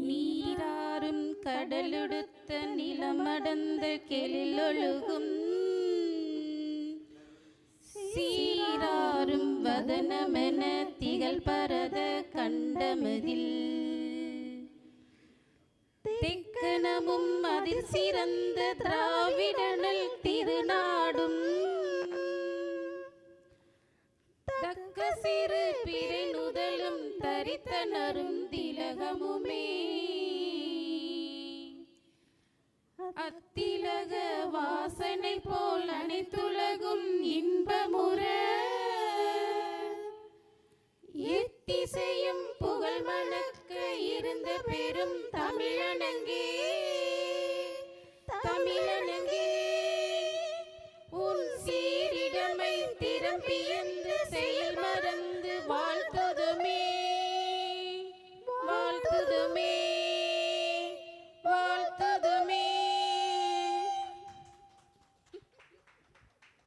നീരാറും കടലെടുത്ത നിലമടந்த കെളിലൊഴുകും സീരാറും വദനമെന തികൾ പരത കണ്ടമതിൽ തെക്കനമും അതിൽ സിറந்த திராவிடனல் திருநாடும் தக்க சிறு பிறை நுதலும் தரித்தனரும் திலகமுமே அத்திலக வாசனை போல் அனைத்துலகும் இன்பமுற எத்திசையும் புகழ் மணக்க இருந்த பெரும் தமிழனங்கே தமிழனங்கே உன் சீரிடமை திறம்பியந்து செயல் மறந்து வாழ்த்துதுமே வாழ்த்துதுமே.